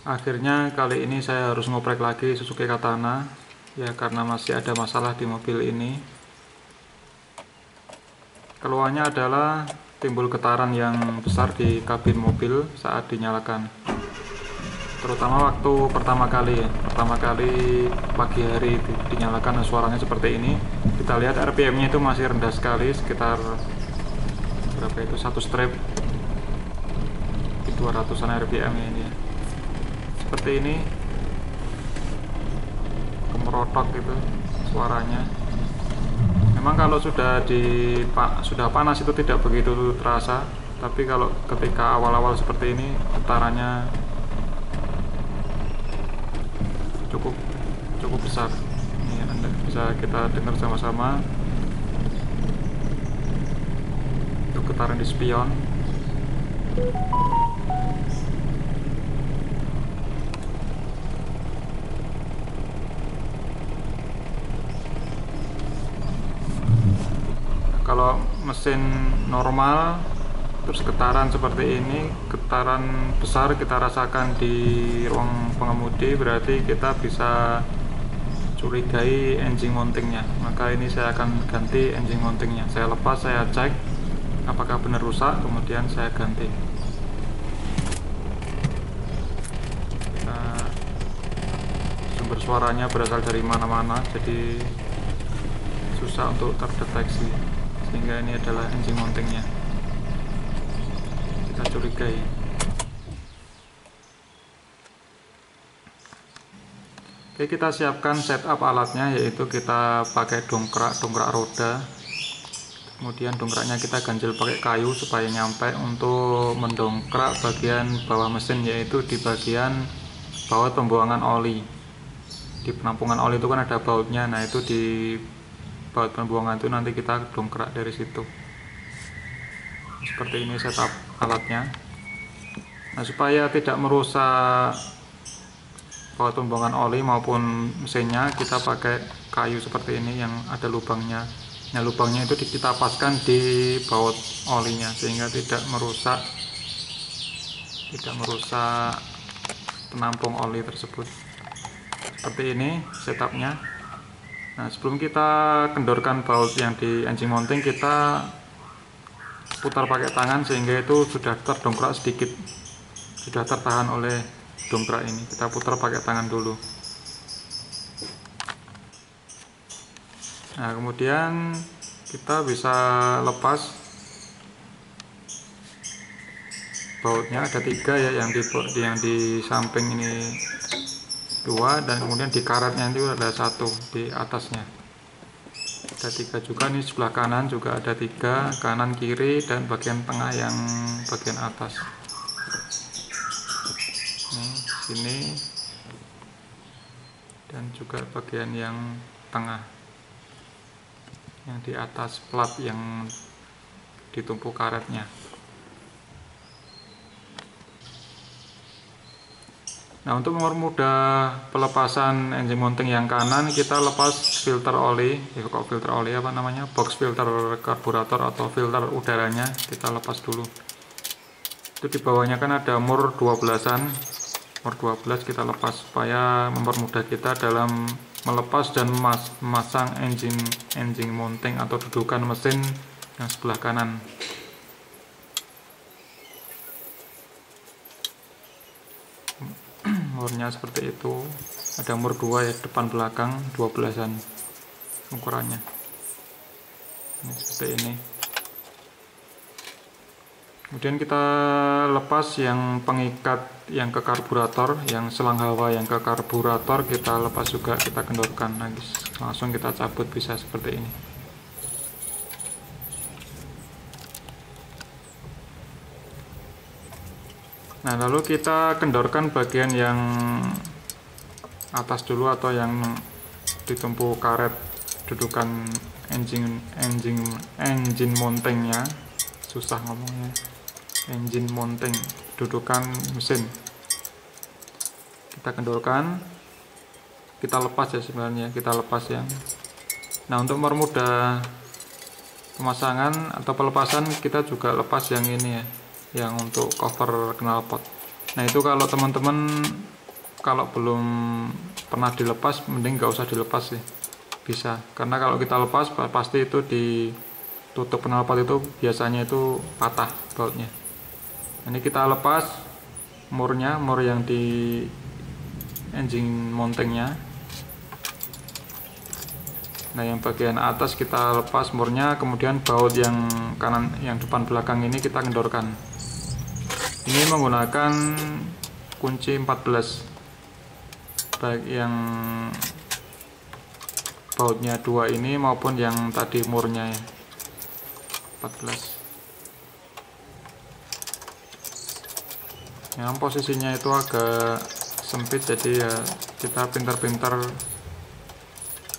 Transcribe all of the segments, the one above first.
Akhirnya kali ini saya harus ngoprek lagi Suzuki Katana ya, karena masih ada masalah di mobil ini. Keluhannya adalah timbul getaran yang besar di kabin mobil saat dinyalakan, terutama waktu pertama kali pagi hari dinyalakan suaranya seperti ini. Kita lihat RPM nya itu masih rendah sekali, sekitar berapa itu, 1 strip di 200an RPM ini ya. Seperti ini, kemerotok gitu suaranya. Memang kalau sudah panas itu tidak begitu terasa, tapi kalau ketika awal-awal seperti ini getarannya cukup besar. Ini Anda bisa kita dengar sama-sama. Itu getaran di spion. Kalau mesin normal terus getaran seperti ini, getaran besar kita rasakan di ruang pengemudi, berarti kita bisa curigai engine mountingnya. Maka ini saya akan ganti engine mountingnya. Saya lepas, saya cek apakah benar rusak, kemudian saya ganti. Nah, sumber suaranya berasal dari mana-mana, jadi susah untuk terdeteksi, sehingga ini adalah engine mountingnya. Kita curigai. Oke, kita siapkan setup alatnya, yaitu kita pakai dongkrak roda. Kemudian dongkraknya kita ganjel pakai kayu supaya nyampe untuk mendongkrak bagian bawah mesin, yaitu di bagian bawah pembuangan oli. Di penampungan oli itu kan ada bautnya, nah itu di baut pembuangan itu nanti kita dongkrak dari situ. Seperti ini setup alatnya. Nah, supaya tidak merusak baut pembuangan oli maupun mesinnya, kita pakai kayu seperti ini yang ada lubangnya. Nah, lubangnya itu kita paskan di baut olinya sehingga tidak merusak penampung oli tersebut. Seperti ini setupnya. Nah, sebelum kita kendorkan baut yang di engine mounting, kita putar pakai tangan sehingga itu sudah terdongkrak sedikit, sudah tertahan oleh dongkrak ini. Kita putar pakai tangan dulu. Nah, kemudian kita bisa lepas bautnya. Ada 3 ya, yang di samping ini 2, dan kemudian di karetnya itu ada 1 di atasnya. Ada 3 juga nih, sebelah kanan juga ada 3, kanan kiri dan bagian tengah yang bagian atas. Sini dan juga bagian yang tengah, yang di atas plat yang ditumpuk karetnya. Nah, untuk mempermudah pelepasan engine mounting yang kanan, kita lepas filter oli. Kok filter oli, apa namanya, box filter karburator atau filter udaranya, kita lepas dulu. Itu di bawahnya kan ada mur 12-an. Mur 12 kita lepas supaya mempermudah kita dalam melepas dan memasang engine mounting atau dudukan mesin yang sebelah kanan. Murnya seperti itu, ada mur 2 ya, depan belakang 12-an ukurannya. Ini seperti ini. Kemudian kita lepas yang pengikat yang ke karburator, yang selang hawa yang ke karburator kita lepas juga, kita kendorkan. Nah, langsung kita cabut, bisa seperti ini. Nah, lalu kita kendorkan bagian yang atas dulu, atau yang ditumpuk karet dudukan engine mountingnya. Susah ngomongnya. Engine mounting, dudukan mesin. Kita kendorkan, kita lepas ya, sebenarnya kita lepas ya. Nah, untuk mempermudah pemasangan atau pelepasan, kita juga lepas yang ini ya, yang untuk cover knalpot. Nah, itu kalau teman-teman kalau belum pernah dilepas mending nggak usah dilepas sih, bisa, karena kalau kita lepas pasti itu di tutup knalpot itu biasanya itu patah bautnya. Ini kita lepas mur yang di engine mountingnya. Nah, yang bagian atas kita lepas murnya, kemudian baut yang kanan, yang depan belakang ini kita kendorkan. Ini menggunakan kunci 14, baik yang bautnya 2 ini maupun yang tadi murnya ya 14. Yang posisinya itu agak sempit, jadi ya kita pintar-pintar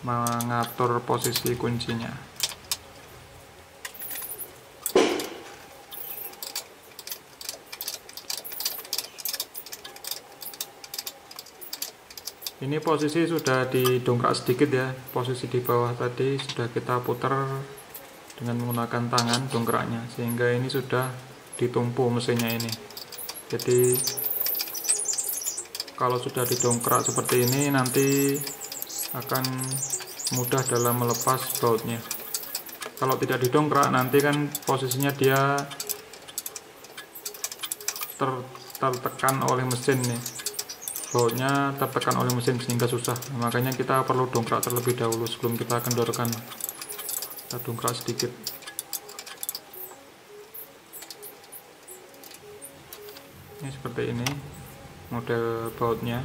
mengatur posisi kuncinya. Ini posisi sudah didongkrak sedikit ya, posisi di bawah tadi sudah kita putar dengan menggunakan tangan dongkraknya, sehingga ini sudah ditumpu mesinnya ini. Jadi kalau sudah didongkrak seperti ini nanti akan mudah dalam melepas bautnya. Kalau tidak didongkrak nanti kan posisinya dia tertekan oleh mesin nih, bautnya tertekan oleh mesin sehingga susah. Makanya kita perlu dongkrak terlebih dahulu sebelum kita kendorkan. Kita dongkrak sedikit. Ini seperti ini model bautnya.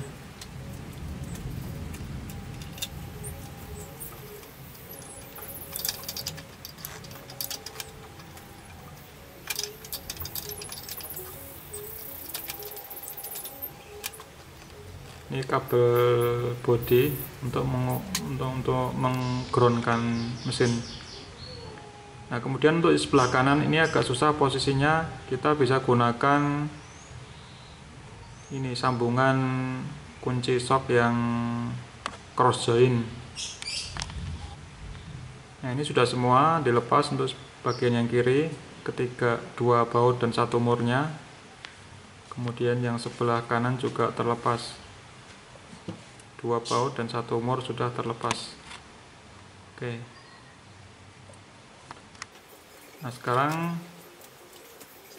Ini kabel bodi untuk menggroundkan mesin. Nah, kemudian untuk di sebelah kanan ini agak susah posisinya, kita bisa gunakan ini sambungan kunci shock yang cross joint. Nah, ini sudah semua dilepas untuk bagian yang kiri, ketiga 2 baut dan 1 murnya. Kemudian yang sebelah kanan juga terlepas, 2 baut dan 1 mur sudah terlepas. Oke. Nah, sekarang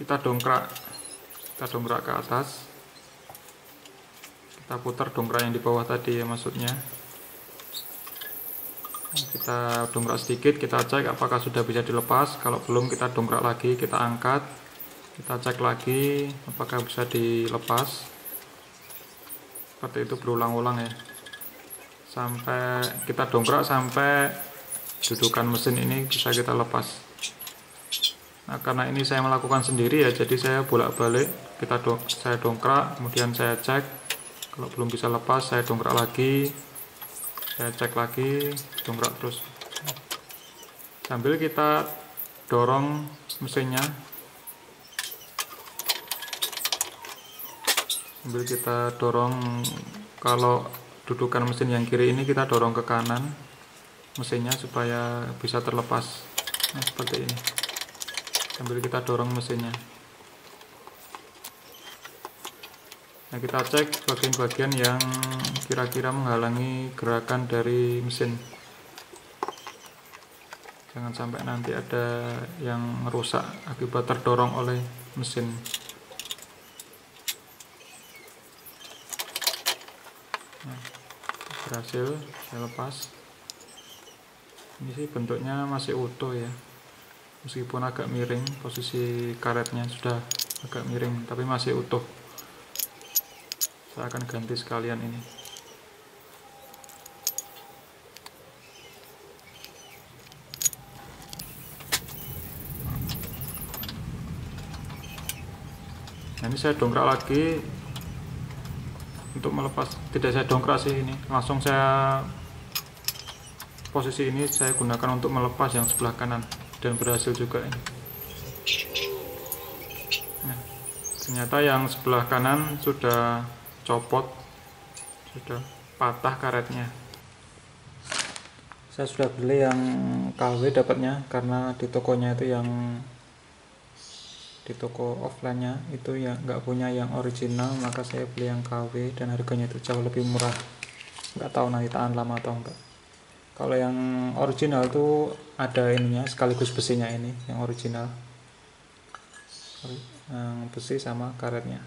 kita dongkrak ke atas. Kita putar dongkrak yang di bawah tadi ya, maksudnya. Kita dongkrak sedikit, kita cek apakah sudah bisa dilepas. Kalau belum, kita dongkrak lagi, kita angkat, kita cek lagi apakah bisa dilepas. Seperti itu berulang-ulang ya, sampai kita dongkrak sampai dudukan mesin ini bisa kita lepas. Nah, karena ini saya melakukan sendiri ya, jadi saya bolak-balik, saya dongkrak, kemudian saya cek. Kalau belum bisa lepas, saya dongkrak lagi, saya cek lagi, dongkrak terus. Sambil kita dorong mesinnya, sambil kita dorong. Kalau dudukan mesin yang kiri ini kita dorong ke kanan mesinnya supaya bisa terlepas. Nah, seperti ini, sambil kita dorong mesinnya. Nah, kita cek bagian-bagian yang kira-kira menghalangi gerakan dari mesin. Jangan sampai nanti ada yang rusak akibat terdorong oleh mesin. Nah, berhasil saya lepas. Ini sih bentuknya masih utuh ya, meskipun agak miring, posisi karetnya sudah agak miring, tapi masih utuh. Saya akan ganti sekalian ini. Nah, ini saya dongkrak lagi untuk melepas. Tidak saya dongkrak sih, ini langsung saya posisi ini saya gunakan untuk melepas yang sebelah kanan, dan berhasil juga ini. Nah, ternyata yang sebelah kanan sudah copot, sudah patah karetnya. Saya sudah beli yang KW dapatnya, karena di tokonya itu yang di toko offline-nya itu ya nggak punya yang original, maka saya beli yang KW dan harganya itu jauh lebih murah. Nggak tahu nanti tahan lama atau enggak. Kalau yang original tuh ada ininya sekaligus besinya, ini yang original, yang besi sama karetnya.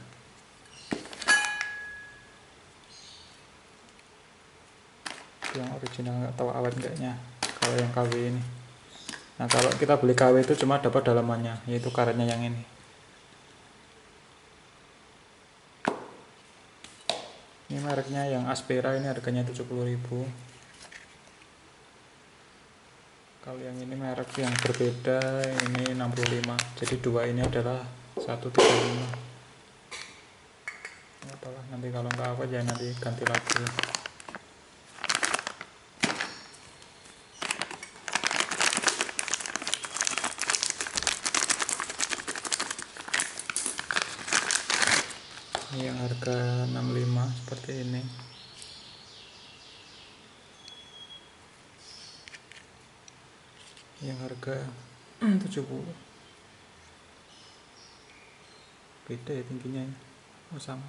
Yang original nggak tahu awet enggaknya kalau yang KW ini. Nah kalau kita beli KW itu cuma dapat dalamannya, yaitu karetnya yang ini. Ini mereknya yang Aspera, ini harganya 70.000. Kalau yang ini merek yang berbeda, ini 65. Jadi dua ini adalah 135. Nggak tahu lah, nanti kalau nggak apa ya nanti ganti lagi. Ini yang harga 65 seperti ini. Yang harga 70. Beda ya tingginya ya. Oh sama.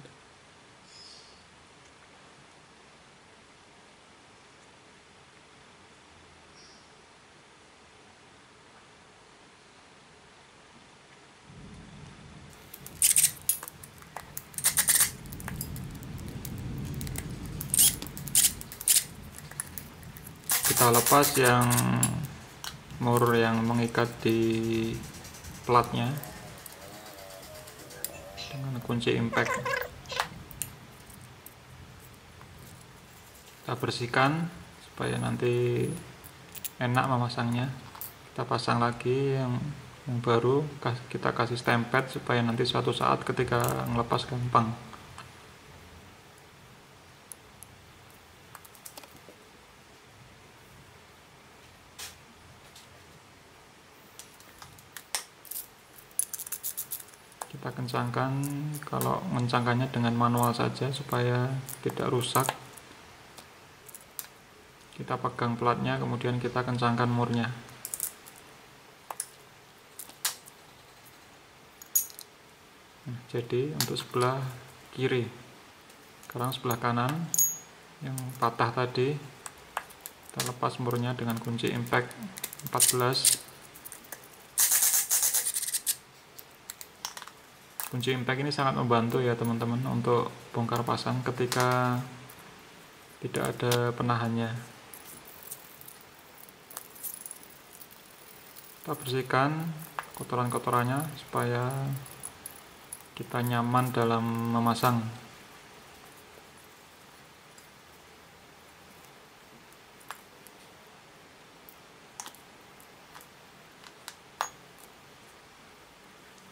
Kita lepas yang mur yang mengikat di platnya dengan kunci impact. Kita bersihkan supaya nanti enak memasangnya. Kita pasang lagi yang baru, kita kasih stempet supaya nanti suatu saat ketika ngelepas gampang. Kita kencangkan, kalau mengencangkannya dengan manual saja supaya tidak rusak. Kita pegang platnya, kemudian kita kencangkan murnya. Nah, jadi untuk sebelah kiri, sekarang sebelah kanan yang patah tadi, kita lepas murnya dengan kunci impact 14. Kunci impact ini sangat membantu ya teman-teman untuk bongkar pasang ketika tidak ada penahannya. Kita bersihkan kotoran-kotorannya supaya kita nyaman dalam memasang.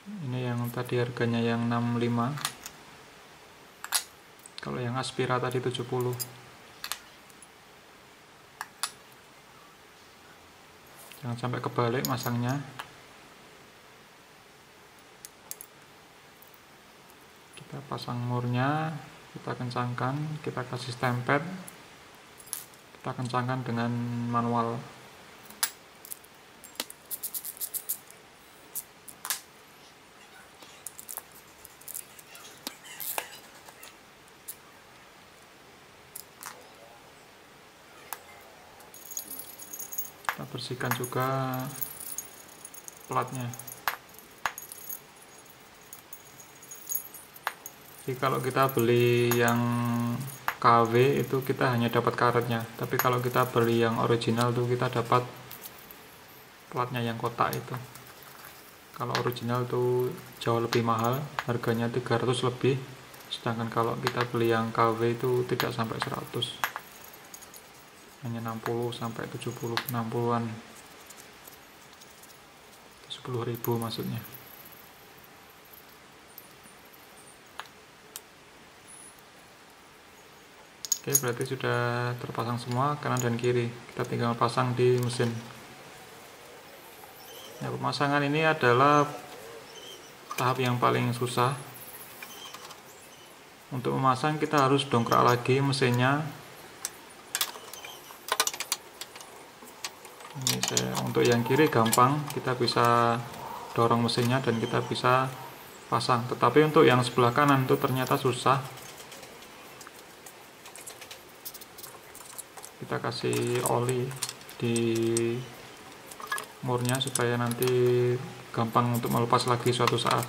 Ini yang tadi harganya yang 65. Kalau yang Aspira tadi 70. Jangan sampai kebalik masangnya. Kita pasang murnya, kita kencangkan, kita kasih stempet, kita kencangkan dengan manual. Kita bersihkan juga platnya. Jadi kalau kita beli yang KW itu kita hanya dapat karetnya, tapi kalau kita beli yang original tuh kita dapat platnya yang kotak itu. Kalau original tuh jauh lebih mahal, harganya 300 lebih, sedangkan kalau kita beli yang KW itu tidak sampai 100, hanya 60 sampai 70, 60-an, 10.000 maksudnya. Oke, berarti sudah terpasang semua kanan dan kiri. Kita tinggal pasang di mesin. Nah, pemasangan ini adalah tahap yang paling susah. Untuk memasang kita harus dongkrak lagi mesinnya. Ini untuk yang kiri gampang, kita bisa dorong mesinnya dan kita bisa pasang. Tetapi untuk yang sebelah kanan itu ternyata susah. Kita kasih oli di murnya supaya nanti gampang untuk melepas lagi suatu saat.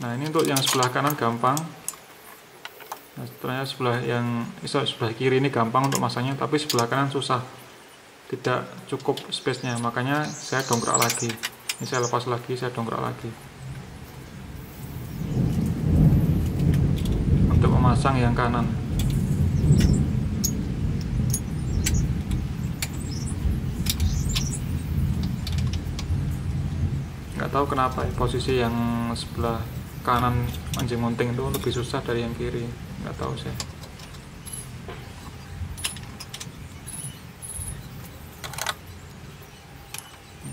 Nah, ini untuk yang sebelah kanan gampang. Nah, ternyata sebelah kiri ini gampang untuk masangnya, tapi sebelah kanan susah, tidak cukup space-nya, makanya saya dongkrak lagi. Ini saya lepas lagi, saya dongkrak lagi untuk memasang yang kanan. Nggak tahu kenapa ya, posisi yang sebelah kanan anjing mounting itu lebih susah dari yang kiri, nggak tahu saya.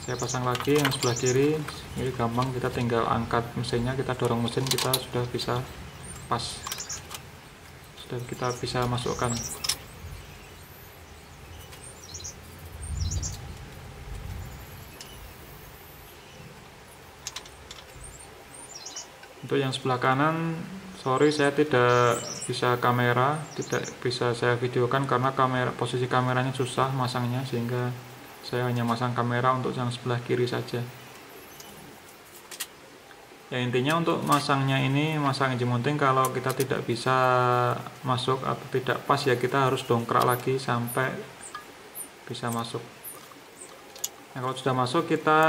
Saya pasang lagi yang sebelah kiri. Ini gampang, kita tinggal angkat mesinnya, kita dorong mesin, kita sudah bisa pas, sudah kita bisa masukkan. Untuk yang sebelah kanan, sorry saya tidak bisa kamera, tidak bisa saya videokan karena posisi kameranya susah masangnya, sehingga saya hanya masang kamera untuk yang sebelah kiri saja. Ya, intinya untuk masangnya ini, masang engine mounting, kalau kita tidak bisa masuk atau tidak pas ya kita harus dongkrak lagi sampai bisa masuk. Nah, kalau sudah masuk kita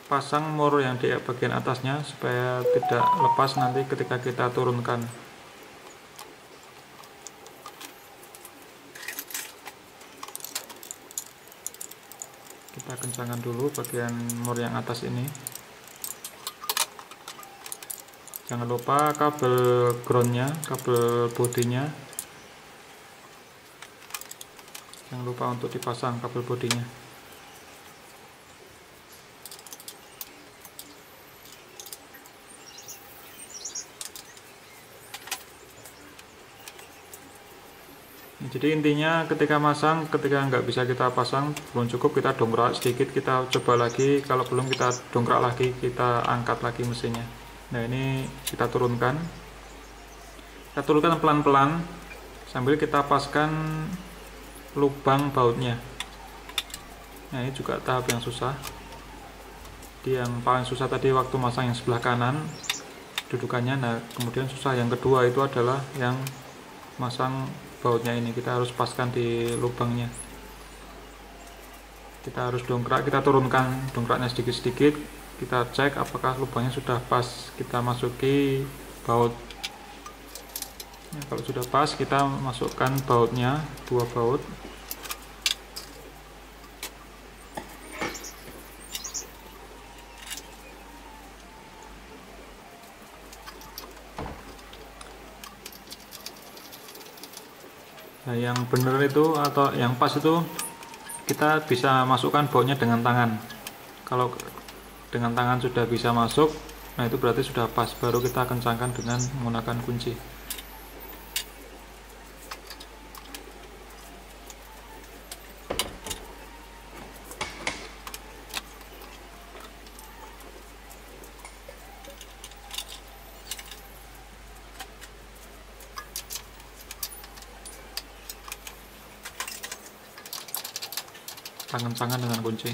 pasang mur yang di bagian atasnya supaya tidak lepas nanti ketika kita turunkan. Kita kencangkan dulu bagian mur yang atas ini. Jangan lupa kabel groundnya, kabel bodinya, jangan lupa untuk dipasang kabel bodinya. Jadi intinya ketika masang, ketika nggak bisa kita pasang, belum cukup, kita dongkrak sedikit, kita coba lagi, kalau belum kita dongkrak lagi, kita angkat lagi mesinnya. Nah, ini kita turunkan pelan-pelan sambil kita paskan lubang bautnya. Nah, ini juga tahap yang susah. Yang paling susah tadi waktu masang yang sebelah kanan dudukannya. Nah, kemudian susah yang kedua itu adalah yang masang bautnya ini, kita harus paskan di lubangnya. Kita harus dongkrak, kita turunkan dongkraknya sedikit-sedikit, kita cek apakah lubangnya sudah pas, kita masuki baut. Nah, kalau sudah pas, kita masukkan bautnya, 2 baut. Nah, yang benar itu atau yang pas itu kita bisa masukkan bautnya dengan tangan. Kalau dengan tangan sudah bisa masuk, nah itu berarti sudah pas, baru kita kencangkan dengan menggunakan kunci. Tangan-tangan dengan kunci.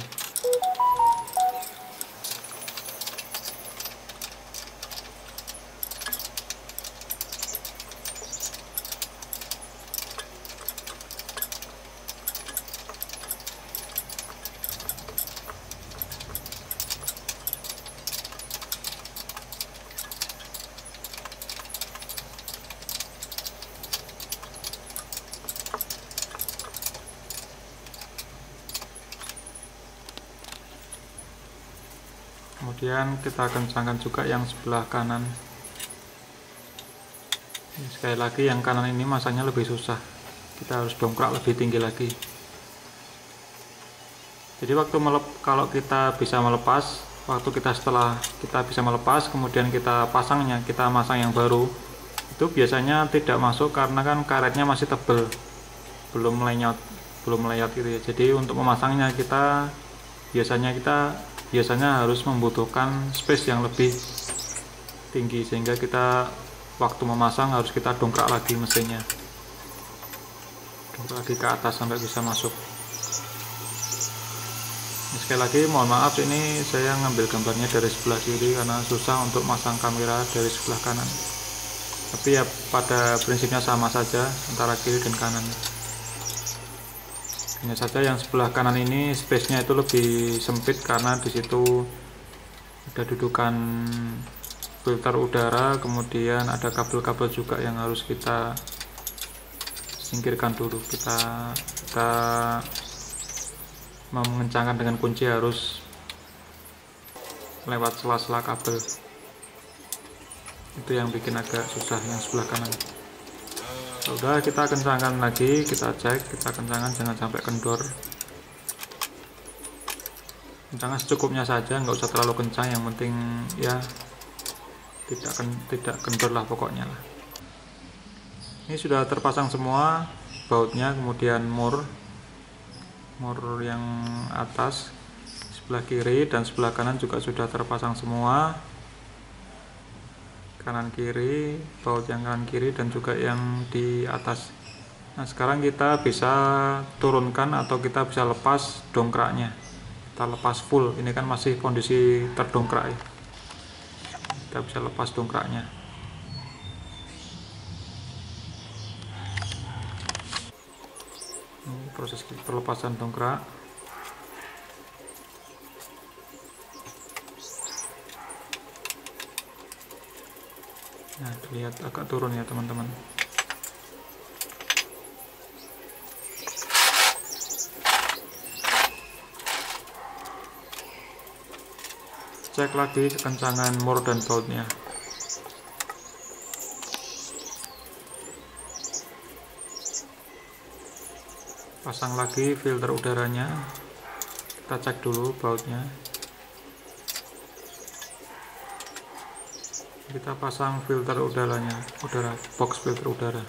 Kemudian kita kencangkan juga yang sebelah kanan. Sekali lagi yang kanan ini masangnya lebih susah, kita harus dongkrak lebih tinggi lagi. Jadi kalau kita bisa melepas, setelah kita bisa melepas, kemudian kita pasangnya, kita masang yang baru, itu biasanya tidak masuk karena kan karetnya masih tebal, belum melayat gitu ya. Jadi untuk memasangnya biasanya kita biasanya harus membutuhkan space yang lebih tinggi, sehingga kita waktu memasang harus kita dongkrak lagi mesinnya, dongkrak lagi ke atas sampai bisa masuk. Sekali lagi mohon maaf, ini saya ngambil gambarnya dari sebelah kiri karena susah untuk masang kamera dari sebelah kanan, tapi ya pada prinsipnya sama saja antara kiri dan kanan. Hanya saja yang sebelah kanan ini space-nya itu lebih sempit karena disitu ada dudukan filter udara, kemudian ada kabel-kabel juga yang harus kita singkirkan dulu. Kita mengencangkan dengan kunci harus lewat sela-sela kabel, itu yang bikin agak susah yang sebelah kanan. Udah, kita kencangkan lagi, kita cek, kita kencangkan jangan sampai kendor. Kencangkan secukupnya saja, nggak usah terlalu kencang, yang penting ya tidak kendor lah pokoknya lah. Ini sudah terpasang semua bautnya, kemudian mur yang atas sebelah kiri dan sebelah kanan juga sudah terpasang semua, kanan kiri, baut yang kanan kiri dan juga yang di atas. Nah, sekarang kita bisa turunkan atau kita bisa lepas dongkraknya. Kita lepas full, ini kan masih kondisi terdongkrak ya. Kita bisa lepas dongkraknya. Ini proses perlepasan dongkrak. Nah, terlihat agak turun ya teman-teman. Cek lagi kekencangan mur dan bautnya. Pasang lagi filter udaranya. Kita cek dulu bautnya. Kita pasang filter udaranya, box filter udara.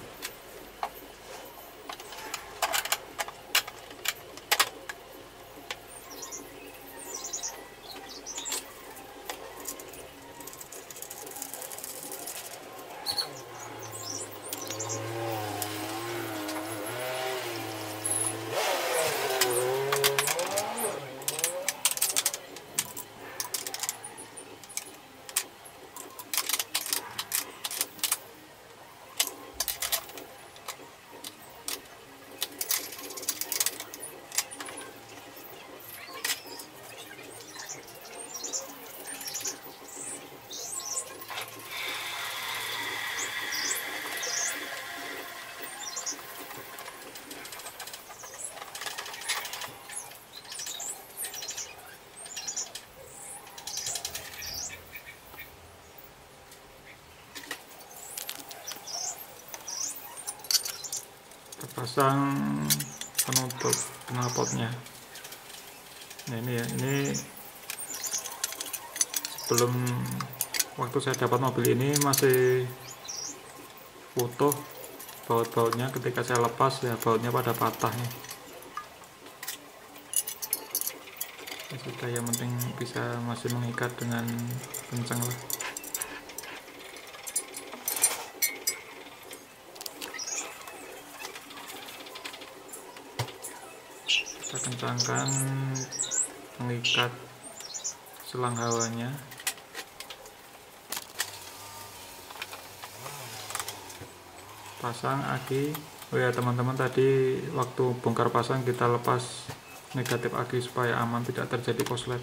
Pasang penutup knalpotnya. Nah, ini ya, ini sebelum waktu saya dapat mobil ini masih utuh baut-bautnya. Ketika saya lepas ya bautnya pada patah nih. Ya sudah, yang penting bisa masih mengikat dengan kencang lah. Kita kencangkan mengikat selang hawanya. Pasang aki. Oh ya teman-teman, tadi waktu bongkar pasang kita lepas negatif aki supaya aman, tidak terjadi konslet.